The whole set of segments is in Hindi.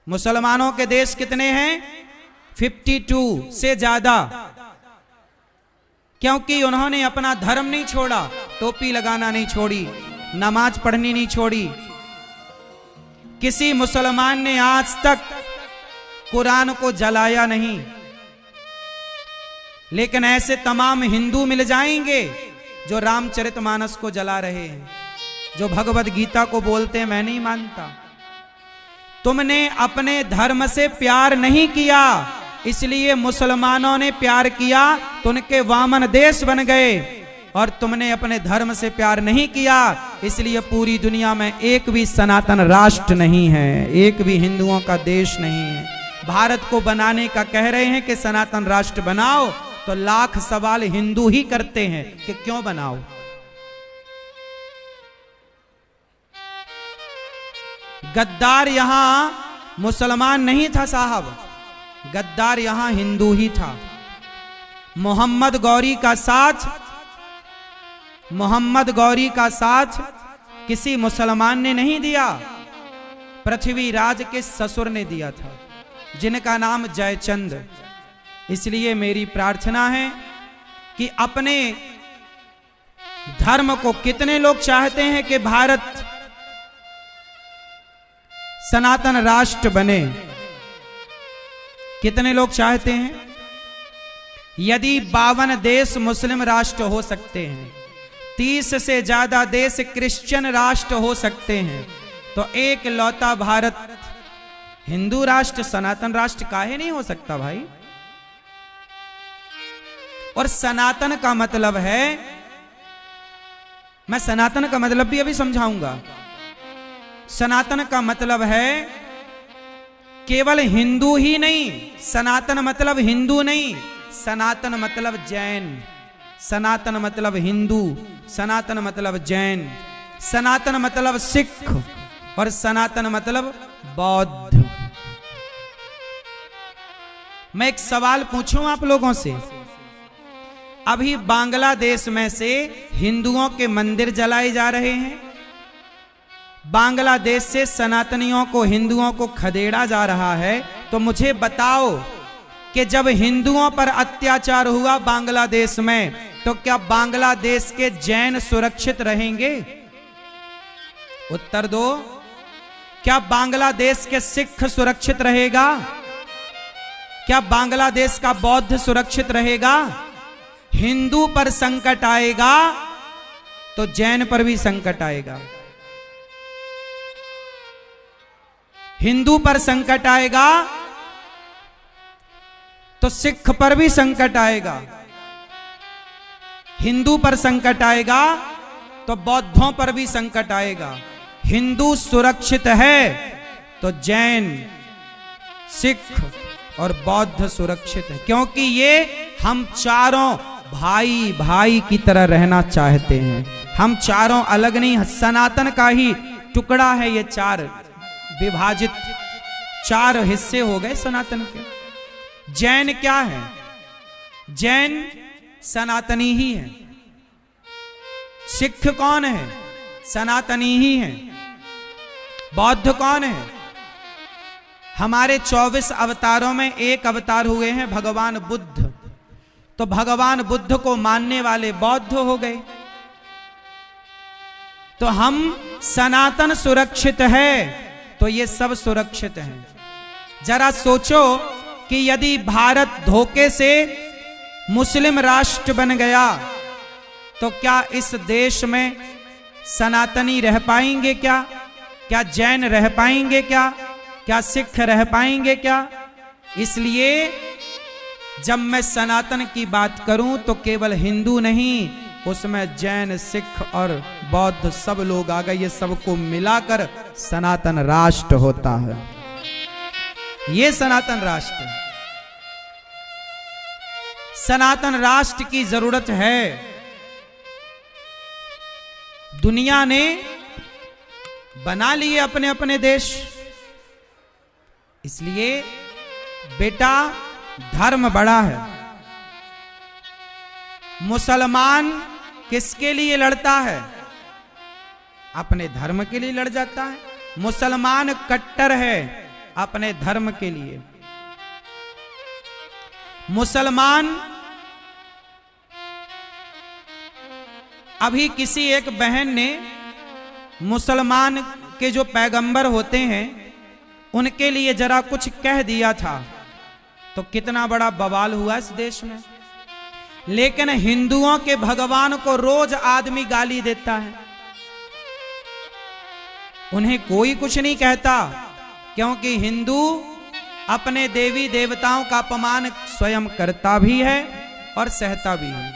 मुसलमानों के देश कितने हैं? 52 से ज्यादा, क्योंकि उन्होंने अपना धर्म नहीं छोड़ा, टोपी लगाना नहीं छोड़ी, नमाज पढ़नी नहीं छोड़ी। किसी मुसलमान ने आज तक कुरान को जलाया नहीं, लेकिन ऐसे तमाम हिंदू मिल जाएंगे जो रामचरितमानस को जला रहे हैं, जो भगवद गीता को बोलते हैं मैं नहीं मानता। तुमने अपने धर्म से प्यार नहीं किया, इसलिए मुसलमानों ने प्यार किया तो उनके वामन देश बन गए, और तुमने अपने धर्म से प्यार नहीं किया इसलिए पूरी दुनिया में एक भी सनातन राष्ट्र नहीं है, एक भी हिंदुओं का देश नहीं है। भारत को बनाने का कह रहे हैं कि सनातन राष्ट्र बनाओ, तो लाख सवाल हिंदू ही करते हैं कि क्यों बनाओ। गद्दार यहां मुसलमान नहीं था साहब, गद्दार यहां हिंदू ही था। मोहम्मद गौरी का साथ किसी मुसलमान ने नहीं दिया, पृथ्वीराज के ससुर ने दिया था, जिनका नाम जयचंद। इसलिए मेरी प्रार्थना है कि अपने धर्म को, कितने लोग चाहते हैं कि भारत सनातन राष्ट्र बने? कितने लोग चाहते हैं? यदि 52 देश मुस्लिम राष्ट्र हो सकते हैं, 30 से ज्यादा देश क्रिश्चियन राष्ट्र हो सकते हैं, तो एक लौता भारत हिंदू राष्ट्र, सनातन राष्ट्र काहे नहीं हो सकता भाई? और सनातन का मतलब है, मैं सनातन का मतलब भी अभी समझाऊंगा। सनातन का मतलब है केवल हिंदू ही नहीं, सनातन मतलब हिंदू नहीं, सनातन मतलब जैन, सनातन मतलब हिंदू, सनातन मतलब जैन, सनातन मतलब सिख, और सनातन मतलब बौद्ध। मैं एक सवाल पूछूं आप लोगों से, अभी बांग्लादेश में से हिंदुओं के मंदिर जलाए जा रहे हैं, बांग्लादेश से सनातनियों को, हिंदुओं को खदेड़ा जा रहा है, तो मुझे बताओ कि जब हिंदुओं पर अत्याचार हुआ बांग्लादेश में, तो क्या बांग्लादेश के जैन सुरक्षित रहेंगे? उत्तर दो। क्या बांग्लादेश के सिख सुरक्षित रहेगा? क्या बांग्लादेश का बौद्ध सुरक्षित रहेगा? हिंदू पर संकट आएगा तो जैन पर भी संकट आएगा, हिंदू पर संकट आएगा तो सिख पर भी संकट आएगा, हिंदू पर संकट आएगा तो बौद्धों पर भी संकट आएगा। हिंदू सुरक्षित है तो जैन, सिख और बौद्ध सुरक्षित है, क्योंकि ये हम चारों भाई भाई की तरह रहना चाहते हैं। हम चारों अलग नहीं, सनातन का ही टुकड़ा है ये, चार विभाजित, चार हिस्से हो गए सनातन के। जैन क्या है? जैन सनातनी ही है। सिख कौन है? सनातनी ही है। बौद्ध कौन है? हमारे 24 अवतारों में एक अवतार हुए हैं भगवान बुद्ध, तो भगवान बुद्ध को मानने वाले बौद्ध हो गए। तो हम सनातन सुरक्षित है तो ये सब सुरक्षित हैं। जरा सोचो कि यदि भारत धोखे से मुस्लिम राष्ट्र बन गया तो क्या इस देश में सनातनी रह पाएंगे क्या? क्या जैन रह पाएंगे क्या? क्या सिख रह पाएंगे क्या? इसलिए जब मैं सनातन की बात करूं तो केवल हिंदू नहीं, उसमें जैन, सिख और बौद्ध सब लोग आ गए। ये सबको मिलाकर सनातन राष्ट्र होता है। ये सनातन राष्ट्र, सनातन राष्ट्र की जरूरत है। दुनिया ने बना लिए अपने अपने देश, इसलिए बेटा धर्म बड़ा है। मुसलमान किसके लिए लड़ता है? अपने धर्म के लिए लड़ जाता है। मुसलमान कट्टर है, अपने धर्म के लिए। मुसलमान अभी किसी एक बहन ने मुसलमान के जो पैगंबर होते हैं उनके लिए जरा कुछ कह दिया था तो कितना बड़ा बवाल हुआ इस देश में। लेकिन हिंदुओं के भगवान को रोज आदमी गाली देता है, उन्हें कोई कुछ नहीं कहता, क्योंकि हिंदू अपने देवी देवताओं का अपमान स्वयं करता भी है और सहता भी है।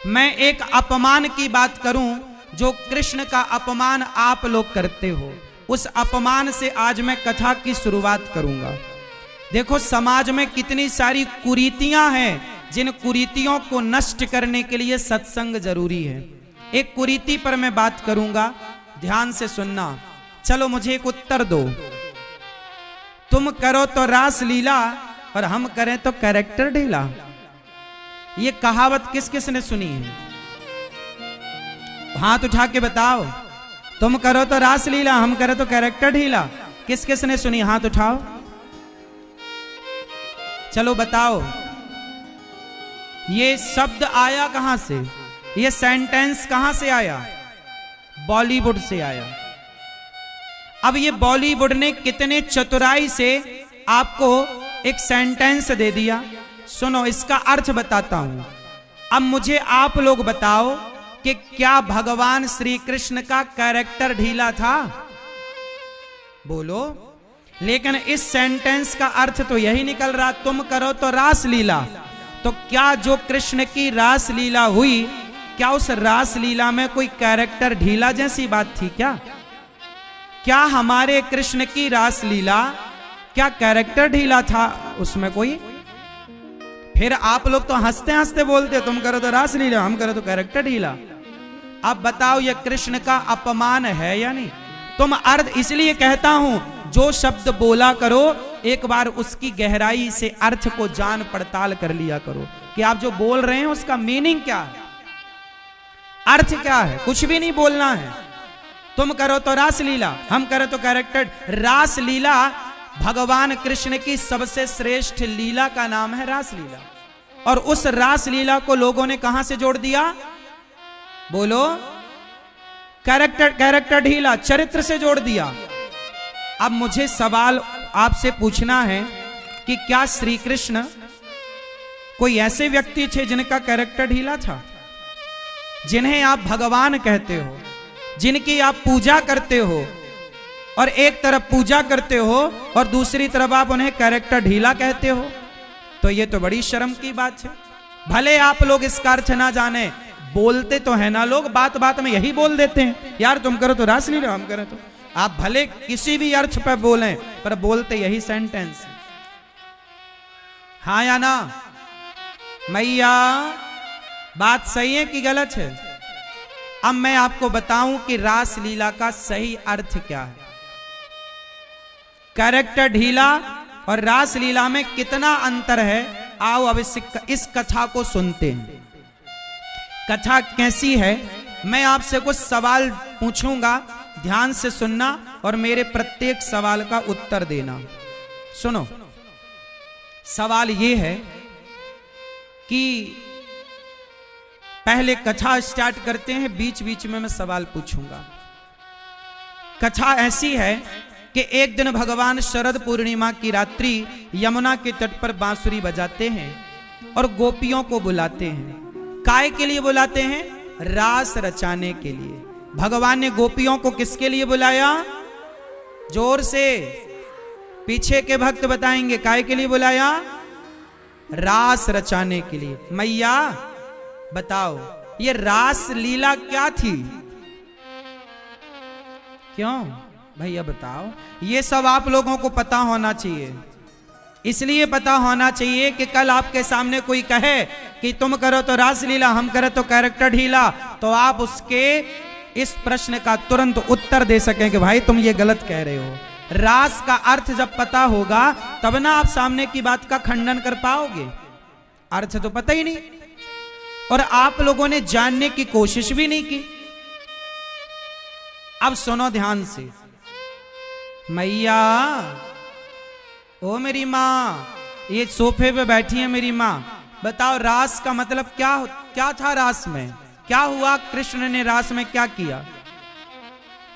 मैं एक अपमान की बात करूं, जो कृष्ण का अपमान आप लोग करते हो, उस अपमान से आज मैं कथा की शुरुआत करूंगा। देखो समाज में कितनी सारी कुरीतियां हैं, जिन कुरीतियों को नष्ट करने के लिए सत्संग जरूरी है। एक कुरीति पर मैं बात करूंगा, ध्यान से सुनना। चलो मुझे एक उत्तर दो, तुम करो तो रास लीला और हम करें तो कैरेक्टर ढीला। ये कहावत किस किस ने सुनी है? हाथ उठा के बताओ। तुम करो तो रास लीला, हम करें तो कैरेक्टर ढीला। किस किस ने सुनी? हाथ उठाओ। चलो बताओ, ये शब्द आया कहां से? ये सेंटेंस कहां से आया? बॉलीवुड से आया। अब ये बॉलीवुड ने कितने चतुराई से आपको एक सेंटेंस दे दिया। सुनो, इसका अर्थ बताता हूं। अब मुझे आप लोग बताओ कि क्या भगवान श्री कृष्ण का कैरेक्टर ढीला था? बोलो। लेकिन इस सेंटेंस का अर्थ तो यही निकल रहा, तुम करो तो रास लीला। तो क्या जो कृष्ण की रास लीला हुई, क्या उस रास लीला में कोई कैरेक्टर ढीला जैसी बात थी क्या? क्या हमारे कृष्ण की रास लीला, क्या कैरेक्टर ढीला था उसमें कोई? फिर आप लोग तो हंसते हंसते बोलते, तुम करो तो रास लीला, हम करो तो कैरेक्टर ढीला। अब बताओ, ये कृष्ण का अपमान है या नहीं? तुम अर्थ इसलिए कहता हूं, जो शब्द बोला करो एक बार उसकी गहराई से अर्थ को जान पड़ताल कर लिया करो कि आप जो बोल रहे हैं उसका मीनिंग क्या है, अर्थ क्या है। कुछ भी नहीं बोलना है। तुम करो तो रास लीला, हम करें तो कैरेक्टर। रास लीला भगवान कृष्ण की सबसे श्रेष्ठ लीला का नाम है रास लीला। और उस रास लीला को लोगों ने कहां से जोड़ दिया? बोलो। कैरेक्टर ढीला, चरित्र से जोड़ दिया। अब मुझे सवाल आपसे पूछना है कि क्या श्री कृष्ण कोई ऐसे व्यक्ति थे जिनका कैरेक्टर ढीला था? जिन्हें आप भगवान कहते हो, जिनकी आप पूजा करते हो, और एक तरफ पूजा करते हो और दूसरी तरफ आप उन्हें कैरेक्टर ढीला कहते हो, तो ये तो बड़ी शर्म की बात है। भले आप लोग इसका अर्थ ना जाने, बोलते तो है ना लोग, बात बात में यही बोल देते हैं, यार तुम करो तो रास लीला, हम करें तो। आप भले किसी भी अर्थ पर बोलें, पर बोलते यही सेंटेंस है। हाँ या ना? मैया बात सही है कि गलत है? अब मैं आपको बताऊं कि रास लीला का सही अर्थ क्या है। कैरेक्टर ढीला और रास लीला में कितना अंतर है, आओ अब इस कथा को सुनते हैं। कथा कैसी है, मैं आपसे कुछ सवाल पूछूंगा, ध्यान से सुनना और मेरे प्रत्येक सवाल का उत्तर देना। सुनो, सवाल यह है कि पहले कथा स्टार्ट करते हैं, बीच बीच में मैं सवाल पूछूंगा। कथा ऐसी है कि एक दिन भगवान शरद पूर्णिमा की रात्रि यमुना के तट पर बांसुरी बजाते हैं और गोपियों को बुलाते हैं। काय के लिए बुलाते हैं? रास रचाने के लिए। भगवान ने गोपियों को किसके लिए बुलाया? जोर से, पीछे के भक्त बताएंगे काय के लिए बुलाया? रास रचाने के लिए। मैया बताओ, ये रास लीला क्या थी? क्यों भैया बताओ? ये सब आप लोगों को पता होना चाहिए। इसलिए पता होना चाहिए कि कल आपके सामने कोई कहे कि तुम करो तो रास लीला, हम करें तो कैरेक्टर ढीला, तो आप उसके इस प्रश्न का तुरंत उत्तर दे सकें कि भाई तुम ये गलत कह रहे हो। रास का अर्थ जब पता होगा तब ना आप सामने की बात का खंडन कर पाओगे। अर्थ तो पता ही नहीं और आप लोगों ने जानने की कोशिश भी नहीं की। अब सुनो ध्यान से, मैया, ओ मेरी माँ, ये सोफे पे बैठी है मेरी माँ, बताओ रास का मतलब क्या था? रास में क्या हुआ? कृष्ण ने रास में क्या किया?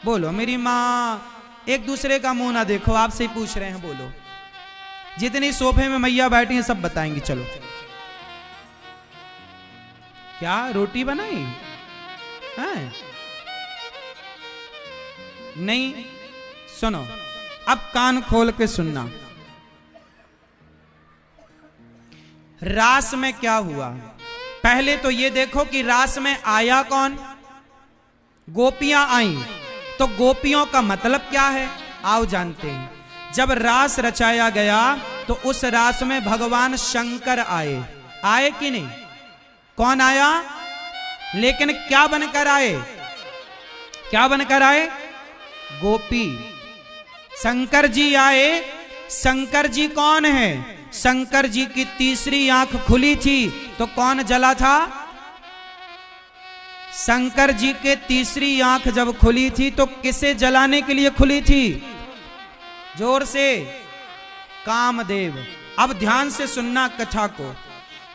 बोलो मेरी माँ। एक दूसरे का मुंह ना देखो, आपसे ही पूछ रहे हैं, बोलो। जितनी सोफे में मैया बैठी हैं सब बताएंगी। चलो, क्या रोटी बनाई है? नहीं, सुनो, अब कान खोल के सुनना। रास में क्या हुआ? पहले तो ये देखो कि रास में आया कौन? गोपियां आई। तो गोपियों का मतलब क्या है? आओ जानते हैं। जब रास रचाया गया तो उस रास में भगवान शंकर आए। आए कि नहीं? कौन आया? लेकिन क्या बनकर आए? क्या बनकर आए? गोपी। शंकर जी आए। शंकर जी कौन है? शंकर जी की तीसरी आंख खुली थी तो कौन जला था? शंकर जी के तीसरी आंख जब खुली थी तो किसे जलाने के लिए खुली थी? जोर से, कामदेव। अब ध्यान से सुनना कथा को।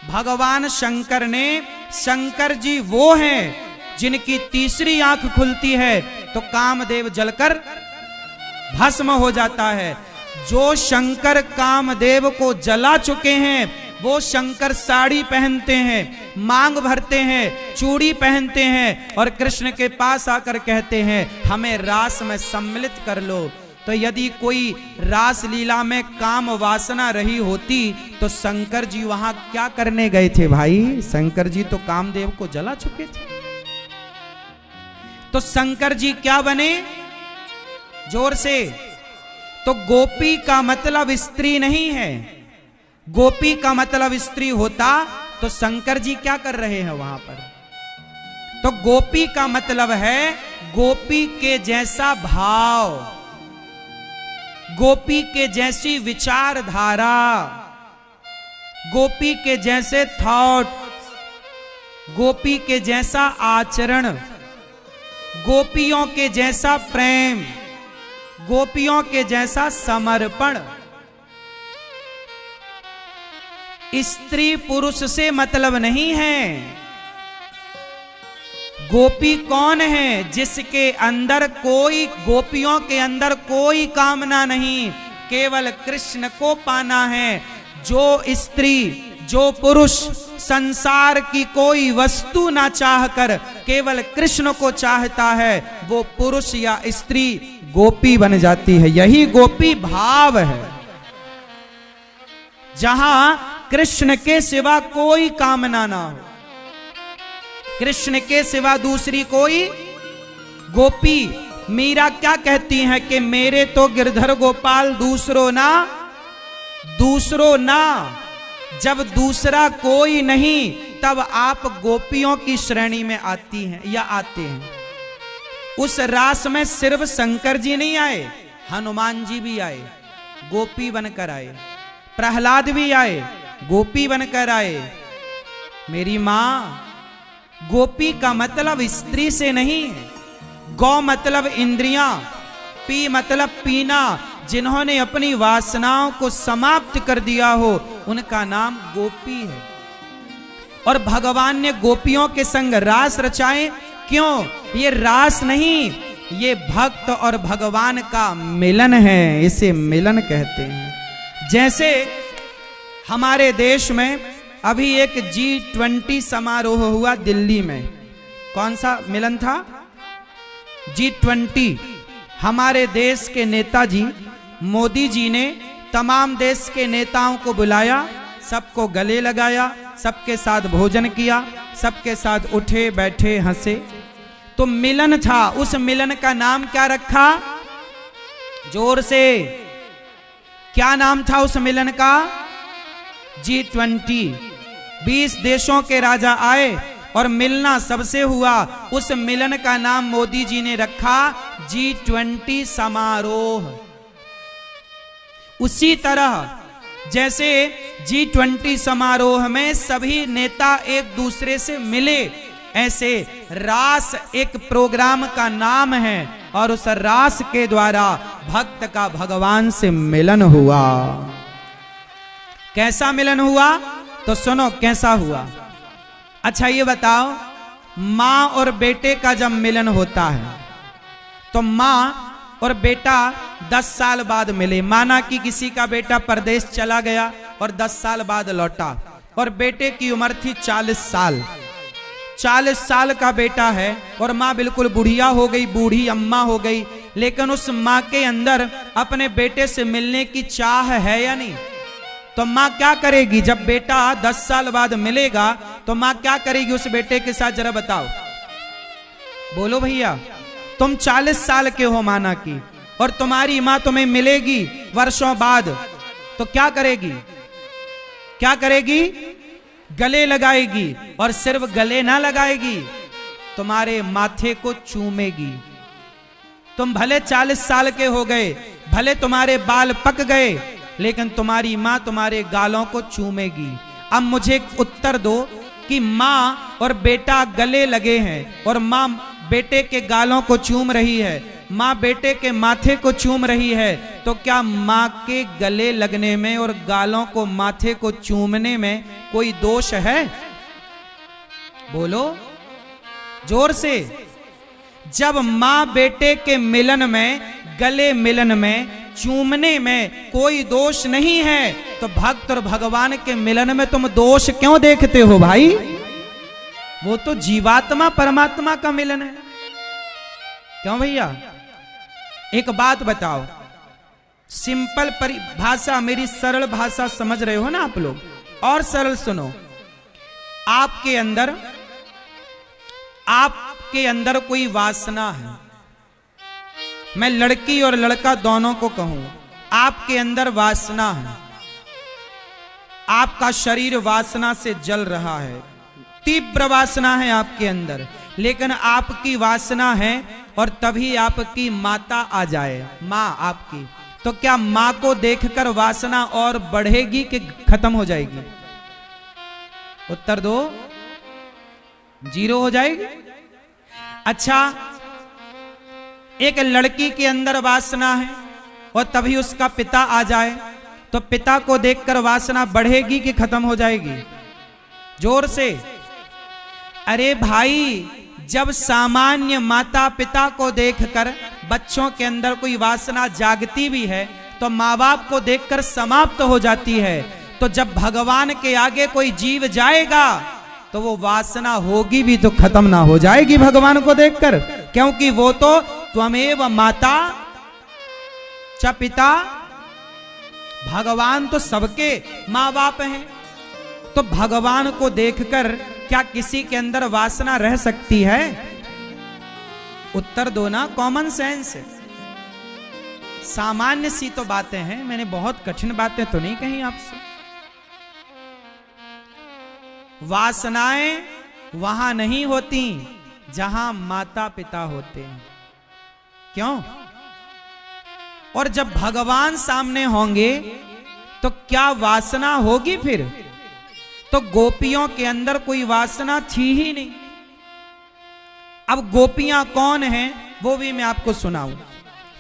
भगवान शंकर ने, शंकर जी वो हैं जिनकी तीसरी आंख खुलती है तो कामदेव जलकर भस्म हो जाता है। जो शंकर कामदेव को जला चुके हैं वो शंकर साड़ी पहनते हैं, मांग भरते हैं, चूड़ी पहनते हैं और कृष्ण के पास आकर कहते हैं हमें रास में सम्मिलित कर लो। तो यदि कोई रास लीला में काम वासना रही होती तो शंकर जी वहां क्या करने गए थे भाई? शंकर जी तो कामदेव को जला चुके थे। तो शंकर जी क्या बने? जोर से। तो गोपी का मतलब स्त्री नहीं है। गोपी का मतलब स्त्री होता तो शंकर जी क्या कर रहे हैं वहां पर? तो गोपी का मतलब है गोपी के जैसा भाव, गोपी के जैसी विचारधारा, गोपी के जैसे थॉट, गोपी के जैसा आचरण, गोपियों के जैसा प्रेम, गोपियों के जैसा समर्पण। स्त्री पुरुष से मतलब नहीं है। गोपी कौन है? जिसके अंदर कोई, गोपियों के अंदर कोई कामना नहीं, केवल कृष्ण को पाना है। जो स्त्री, जो पुरुष संसार की कोई वस्तु ना चाहकर केवल कृष्ण को चाहता है वो पुरुष या स्त्री गोपी बन जाती है। यही गोपी भाव है, जहां कृष्ण के सिवा कोई कामना ना हो, कृष्ण के सिवा दूसरी कोई। गोपी मीरा क्या कहती है कि मेरे तो गिरधर गोपाल दूसरों ना, दूसरों ना। जब दूसरा कोई नहीं तब आप गोपियों की श्रेणी में आती हैं या आते हैं। उस रास में सिर्फ शंकर जी नहीं आए, हनुमान जी भी आए, गोपी बनकर आए। प्रहलाद भी आए, गोपी बनकर आए। मेरी मां, गोपी का मतलब स्त्री से नहीं है। गौ मतलब इंद्रियां, पी मतलब पीना। जिन्होंने अपनी वासनाओं को समाप्त कर दिया हो उनका नाम गोपी है। और भगवान ने गोपियों के संग रास रचाए। क्यों? ये रास नहीं, ये भक्त और भगवान का मिलन है, इसे मिलन कहते हैं। जैसे हमारे देश में अभी एक G20 समारोह हुआ दिल्ली में। कौन सा मिलन था? G20। हमारे देश के नेताजी मोदी जी ने तमाम देश के नेताओं को बुलाया, सबको गले लगाया, सबके साथ भोजन किया, सबके साथ उठे बैठे हंसे। तो मिलन था। उस मिलन का नाम क्या रखा? जोर से, क्या नाम था उस मिलन का? G20। 20 देशों के राजा आए और मिलना सबसे हुआ। उस मिलन का नाम मोदी जी ने रखा G20 समारोह। उसी तरह जैसे G20 समारोह में सभी नेता एक दूसरे से मिले, ऐसे रास एक प्रोग्राम का नाम है और उस रास के द्वारा भक्त का भगवान से मिलन हुआ। कैसा मिलन हुआ तो सुनो कैसा हुआ। अच्छा ये बताओ, माँ और बेटे का जब मिलन होता है तो माँ और बेटा 10 साल बाद मिले। माना कि किसी का बेटा परदेश चला गया और 10 साल बाद लौटा और बेटे की उम्र थी 40 साल। 40 साल का बेटा है और माँ बिल्कुल बुढ़िया हो गई, बूढ़ी अम्मा हो गई, लेकिन उस माँ के अंदर अपने बेटे से मिलने की चाह है या नहीं? तो माँ क्या करेगी जब बेटा 10 साल बाद मिलेगा तो माँ क्या करेगी उस बेटे के साथ, जरा बताओ, बोलो भैया। तुम 40 साल के हो माना की, और तुम्हारी माँ तुम्हें मिलेगी वर्षों बाद, तो क्या करेगी? क्या करेगी? गले लगाएगी, और सिर्फ गले ना लगाएगी, तुम्हारे माथे को चूमेगी। तुम भले 40 साल के हो गए, भले तुम्हारे बाल पक गए, लेकिन तुम्हारी माँ तुम्हारे गालों को चूमेगी। अब मुझे उत्तर दो कि माँ और बेटा गले लगे हैं और माँ बेटे के गालों को चूम रही है, माँ बेटे के माथे को चूम रही है, तो क्या माँ के गले लगने में और गालों को माथे को चूमने में कोई दोष है? बोलो जोर से। जब माँ बेटे के मिलन में, गले मिलन में, चूमने में कोई दोष नहीं है, तो भक्त और भगवान के मिलन में तुम दोष क्यों देखते हो भाई? वो तो जीवात्मा परमात्मा का मिलन है। क्यों भैया? एक बात बताओ, सिंपल परिभाषा, मेरी सरल भाषा समझ रहे हो ना आप लोग? और सरल सुनो। आपके अंदर कोई वासना है, मैं लड़की और लड़का दोनों को कहूं, आपके अंदर वासना है, आपका शरीर वासना से जल रहा है, तीव्र वासना है आपके अंदर, लेकिन आपकी वासना है और तभी आपकी माता आ जाए, माँ आपकी, तो क्या माँ को देखकर वासना और बढ़ेगी कि खत्म हो जाएगी? उत्तर दो, 0 हो जाएगी। अच्छा, एक लड़की के अंदर वासना है और तभी उसका पिता आ जाए, तो पिता को देखकर वासना बढ़ेगी कि खत्म हो जाएगी? जोर से। अरे भाई, जब सामान्य माता पिता को देखकर बच्चों के अंदर कोई वासना जागती भी है तो माँ बाप को देखकर समाप्त हो जाती है, तो जब भगवान के आगे कोई जीव जाएगा तो वो वासना होगी भी तो खत्म ना हो जाएगी भगवान को देखकर, क्योंकि वो तो त्वमेव माता च पिता, भगवान तो सबके माँ बाप हैं। तो भगवान को देखकर क्या किसी के अंदर वासना रह सकती है? उत्तर दो ना, कॉमन सेंस। सामान्य सी तो बातें हैं, मैंने बहुत कठिन बातें तो नहीं कही आपसे। वासनाएं वहां नहीं होती जहां माता पिता होते हैं। क्यों? और जब भगवान सामने होंगे तो क्या वासना होगी फिर? तो गोपियों के अंदर कोई वासना थी ही नहीं। अब गोपियां कौन हैं वो भी मैं आपको सुनाऊं।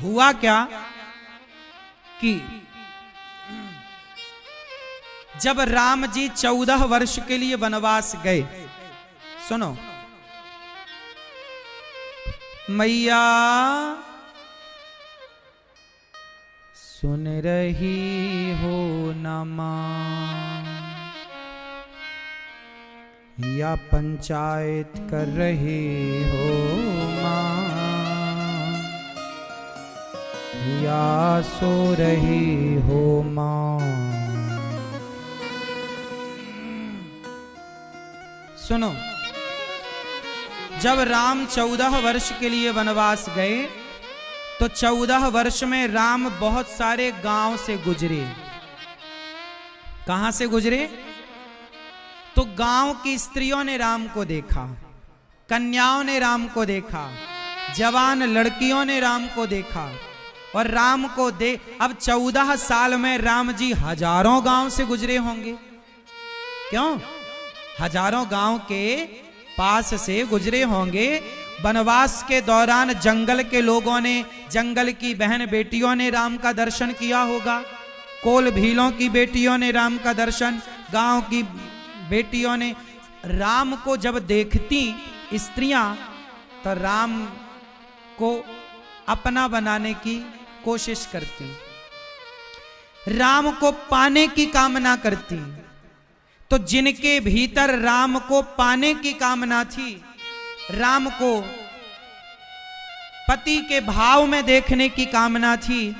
हुआ क्या कि जब राम जी 14 वर्ष के लिए वनवास गए, सुनो, मैया सुन रही हो न मां, या पंचायत कर रहे हो मां, या सो रही हो मां। सुनो, जब राम 14 वर्ष के लिए वनवास गए तो 14 वर्ष में राम बहुत सारे गांव से गुजरे। कहां से गुजरे? तो गांव की स्त्रियों ने राम को देखा, कन्याओं ने राम को देखा, जवान लड़कियों ने राम को देखा, और राम को अब 14 साल में राम जी हजारों गांव से गुजरे होंगे। क्यों? हजारों गांव के पास से गुजरे होंगे। वनवास के दौरान जंगल के लोगों ने, जंगल की बहन बेटियों ने राम का दर्शन किया होगा, कोल भीलों की बेटियों ने राम का दर्शन, गांव की बेटियों ने। राम को जब देखती स्त्रियां तो राम को अपना बनाने की कोशिश करती, राम को पाने की कामना करती। तो जिनके भीतर राम को पाने की कामना थी, राम को पति के भाव में देखने की कामना थी,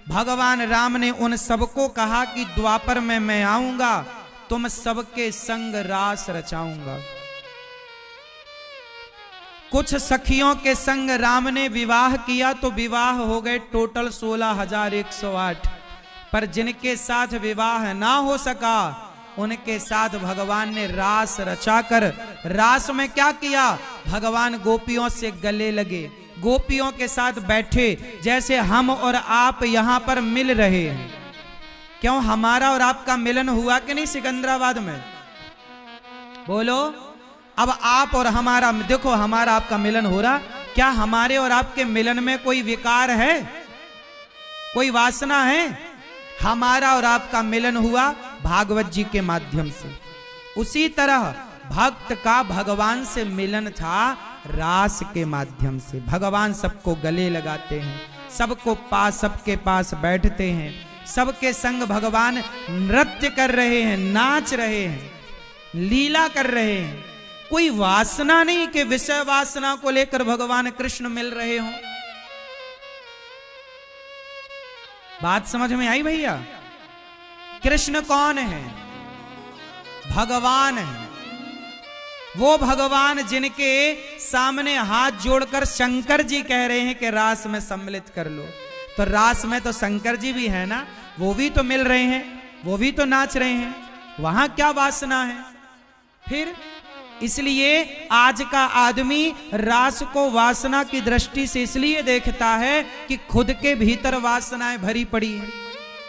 भगवान राम ने उन सबको कहा कि द्वापर में मैं आऊंगा, तुम सबके संग रास रचाऊंगा। कुछ सखियों के संग राम ने विवाह किया तो विवाह हो गए टोटल 16,108, पर जिनके साथ विवाह ना हो सका उनके साथ भगवान ने रास रचाकर, रास में क्या किया, भगवान गोपियों से गले लगे, गोपियों के साथ बैठे, जैसे हम और आप यहां पर मिल रहे हैं। क्यों हमारा और आपका मिलन हुआ कि नहीं सिकंदराबाद में? बोलो। अब आप और हमारा, देखो हमारा आपका मिलन हो रहा, क्या हमारे और आपके मिलन में कोई विकार है, कोई वासना है? हमारा और आपका मिलन हुआ भागवत जी के माध्यम से। उसी तरह भक्त का भगवान से मिलन था रास के माध्यम से। भगवान सबको गले लगाते हैं, सबको पास, सबके पास बैठते हैं, सबके संग भगवान नृत्य कर रहे हैं, नाच रहे हैं, लीला कर रहे हैं। कोई वासना नहीं कि विषय वासना को लेकर भगवान कृष्ण मिल रहे हों। बात समझ में आई भैया? कृष्ण कौन है? भगवान है। वो भगवान जिनके सामने हाथ जोड़कर शंकर जी कह रहे हैं कि रास में सम्मिलित कर लो। तो रास में तो शंकर जी भी है ना, वो भी तो मिल रहे हैं, वो भी तो नाच रहे हैं, वहां क्या वासना है फिर? इसलिए आज का आदमी रास को वासना की दृष्टि से इसलिए देखता है कि खुद के भीतर वासनाएं भरी पड़ी हैं।